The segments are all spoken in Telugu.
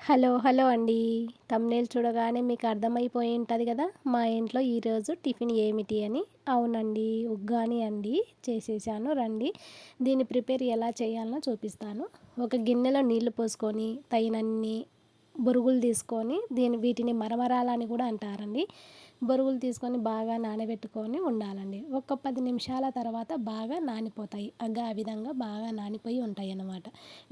హలో హలో అండి. థంబ్‌నెయిల్ చూడగానే మీకు అర్థమైపోయి ఉంటది కదా! మా ఇంట్లో ఈరోజు టిఫిన్ ఏమిటి అని. అవునండి, ఉగ్గాని అండి. చేసేసాను రండి. దీన్ని ప్రిపేర్ ఎలా చేయాలో చూపిస్తాను. ఒక గిన్నెలో నీళ్లు పోసుకొని తగినన్ని బొరుగులు తీసుకొని వీటిని మరమరాలని కూడా అంటారండి. బొరుగులు తీసుకొని బాగా నానబెట్టుకొని ఉండాలండి. ఒక 10 నిమిషాల తర్వాత బాగా నానిపోతాయి. ఆ విధంగా బాగా నానిపోయి ఉంటాయన్నమాట.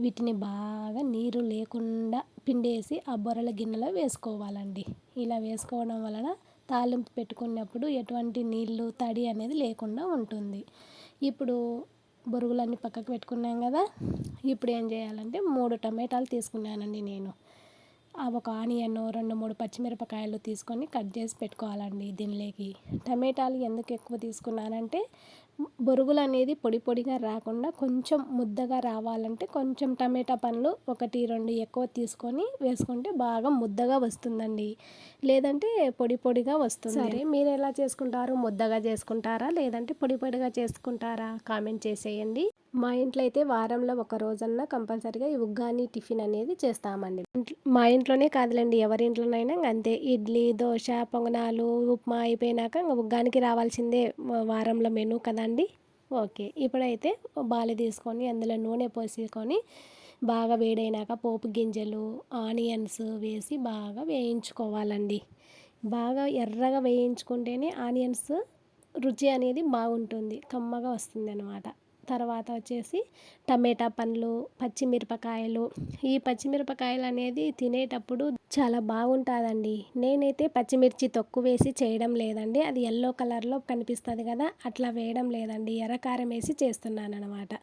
వీటిని బాగా నీరు లేకుండా పిండేసి ఆ బొరల గిన్నెలో వేసుకోవాలండి. ఇలా వేసుకోవడం వలన తాలింపు పెట్టుకున్నప్పుడు ఎటువంటి నీళ్ళు తడి అనేది లేకుండా ఉంటుంది. ఇప్పుడు బొరుగులన్నీ పక్కకు పెట్టుకున్నాం కదా! ఇప్పుడు ఏం చేయాలంటే 3 టమాటాలు తీసుకున్నానండి నేను. ఒక ఆనియన్ 2, 3 పచ్చిమిరపకాయలు తీసుకొని కట్ చేసి పెట్టుకోవాలండి దీనిలోకి. టమాటాలు ఎందుకు ఎక్కువ తీసుకున్నానంటే బొరుగులు అనేది పొడి పొడిగా రాకుండా కొంచెం ముద్దగా రావాలంటే కొంచెం టమాటా పండ్లు 1, 2 ఎక్కువ తీసుకొని వేసుకుంటే బాగా ముద్దగా వస్తుందండి. లేదంటే పొడి పొడిగా వస్తుంది. సరే, మీరు ఎలా చేసుకుంటారు? ముద్దగా చేసుకుంటారా? లేదంటే పొడి పొడిగా చేసుకుంటారా? కామెంట్ చేసేయండి. మా ఇంట్లో అయితే వారంలో ఒక రోజన్నా కంపల్సరీగా ఈ ఉగ్గాని టిఫిన్ అనేది చేస్తామండి. మా ఇంట్లోనే కాదులేండి, ఎవరి ఇంట్లోనైనా అంతే. ఇడ్లీ, దోశ, పొంగనాలు, ఉప్మా అయిపోయినాక ఉగ్గానికి రావాల్సిందే వారంలో మెనూ కదండి. ఓకే, ఇప్పుడైతే బాలి తీసుకొని అందులో నూనె పోసుకొని బాగా వేడైనాక పోపు గింజలు, ఆనియన్స్ వేసి బాగా వేయించుకోవాలండి. బాగా ఎర్రగా వేయించుకుంటేనే ఆనియన్స్ రుచి అనేది బాగుంటుంది, కమ్మగా వస్తుంది అనమాట. తర్వాత వచ్చేసి టమాటా పండ్లు, పచ్చిమిరపకాయలు. ఈ పచ్చిమిరపకాయలు అనేది తినేటప్పుడు చాలా బాగుంటుందండి. నేనైతే పచ్చిమిర్చి తక్కువ వేసి చేయడం లేదండి. అది ఎల్లో కలర్లో కనిపిస్తుంది కదా, అట్లా వేయడం లేదండి. ఎర్రకారం వేసి చేస్తున్నాను అనమాట.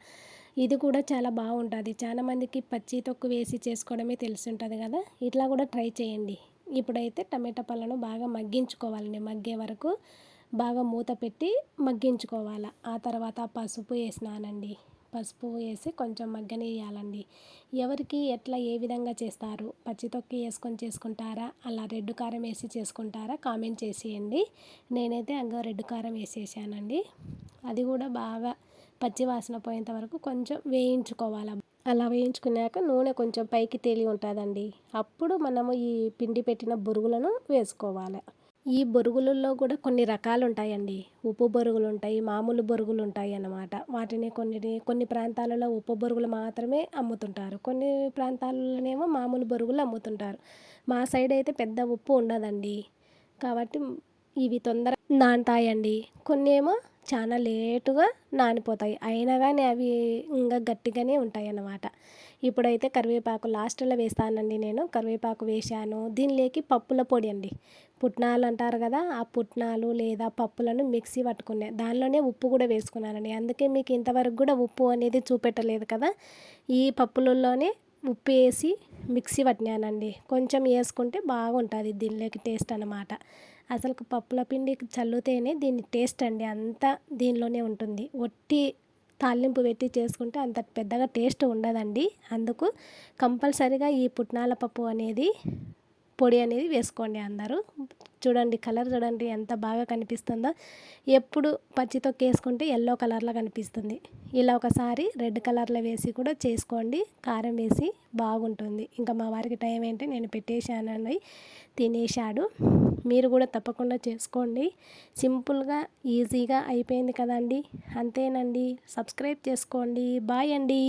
ఇది కూడా చాలా బాగుంటుంది. చాలా మందికి పచ్చి తక్కువ వేసి చేసుకోవడమే తెలిసి ఉంటుంది కదా, ఇట్లా కూడా ట్రై చేయండి. ఇప్పుడైతే టమాటా పళ్ళను బాగా మగ్గించుకోవాలండి. మగ్గే వరకు బాగా మూత పెట్టి మగ్గించుకోవాలి. ఆ తర్వాత పసుపు వేసినానండి. పసుపు వేసి కొంచెం మగ్గనియాలండి. ఎవరికి ఎట్లా ఏ విధంగా చేస్తారు? పచ్చి తొక్కి వేసుకొని చేసుకుంటారా? అలా రెడ్ కారం వేసి చేసుకుంటారా? కామెంట్ చేసేయండి. నేనైతే రెడ్ కారం వేసేసానండి. అది కూడా బాగా పచ్చి వాసన పోయేంత వరకు కొంచెం వేయించుకోవాలి. అలా వేయించుకున్నాక నూనె కొంచెం పైకి తేలి ఉంటుందండి. అప్పుడు మనము ఈ పిండి పెట్టిన బొరుగులను వేసుకోవాలి. ఈ బొరుగులలో కూడా కొన్ని రకాలు ఉంటాయండి. ఉప్పు బొరుగులు ఉంటాయి, మామూలు బొరుగులు ఉంటాయి అన్నమాట. వాటిని కొన్ని ప్రాంతాలలో ఉప్పు బొరుగులు మాత్రమే అమ్ముతుంటారు, కొన్ని ప్రాంతాలలోనేమో మామూలు బొరుగులు అమ్ముతుంటారు. మా సైడ్ అయితే పెద్ద ఉప్పు ఉండదండి, కాబట్టి ఇవి తొందర నానతాయండి. కొన్ని ఏమో చాలా లేటుగా నానిపోతాయి, అయినా కానీ అవి ఇంకా గట్టిగానే ఉంటాయి అన్నమాట. ఇప్పుడైతే కరివేపాకు లాస్ట్లో వేస్తానండి. నేను కరివేపాకు వేశాను. దీనిలోకి పప్పుల పొడి అండి, పుట్నాలు అంటారు కదా, ఆ పుట్నాలు లేదా పప్పులను మిక్సీ పట్టుకునే దానిలోనే ఉప్పు కూడా వేసుకున్నానండి. అందుకే మీకు ఇంతవరకు కూడా ఉప్పు అనేది చూపెట్టలేదు కదా. ఈ పప్పులలోనే ఉప్పు వేసి మిక్సీ పట్టినానండి. కొంచెం వేసుకుంటే బాగుంటుంది దీనిలోకి టేస్ట్ అన్నమాట. అసలు పప్పుల పిండి చల్లుతేనే దీని టేస్ట్ అండి, అంతా దీనిలోనే ఉంటుంది. ఒట్టి తాలింపు పెట్టి చేసుకుంటే అంత పెద్దగా టేస్ట్ ఉండదండి. అందుకు కంపల్సరీగా ఈ పుట్నాల పప్పు అనేది పొడి అనేది వేసుకోండి అందరూ. చూడండి, కలర్ చూడండి ఎంత బాగా కనిపిస్తుందో. ఎప్పుడు పచ్చి తొక్కు వేసుకుంటే ఎల్లో కలర్లో కనిపిస్తుంది. ఇలా ఒకసారి రెడ్ కలర్లో వేసి కూడా చేసుకోండి, కారం వేసి బాగుంటుంది. ఇంకా మా వారికి టైం ఏంటి, నేను పెట్టేశానండి, తినేశాడు. మీరు కూడా తప్పకుండా చేసుకోండి. సింపుల్గా ఈజీగా అయిపోయింది కదండి. అంతేనండి. సబ్స్క్రైబ్ చేసుకోండి. బాయ్ అండి.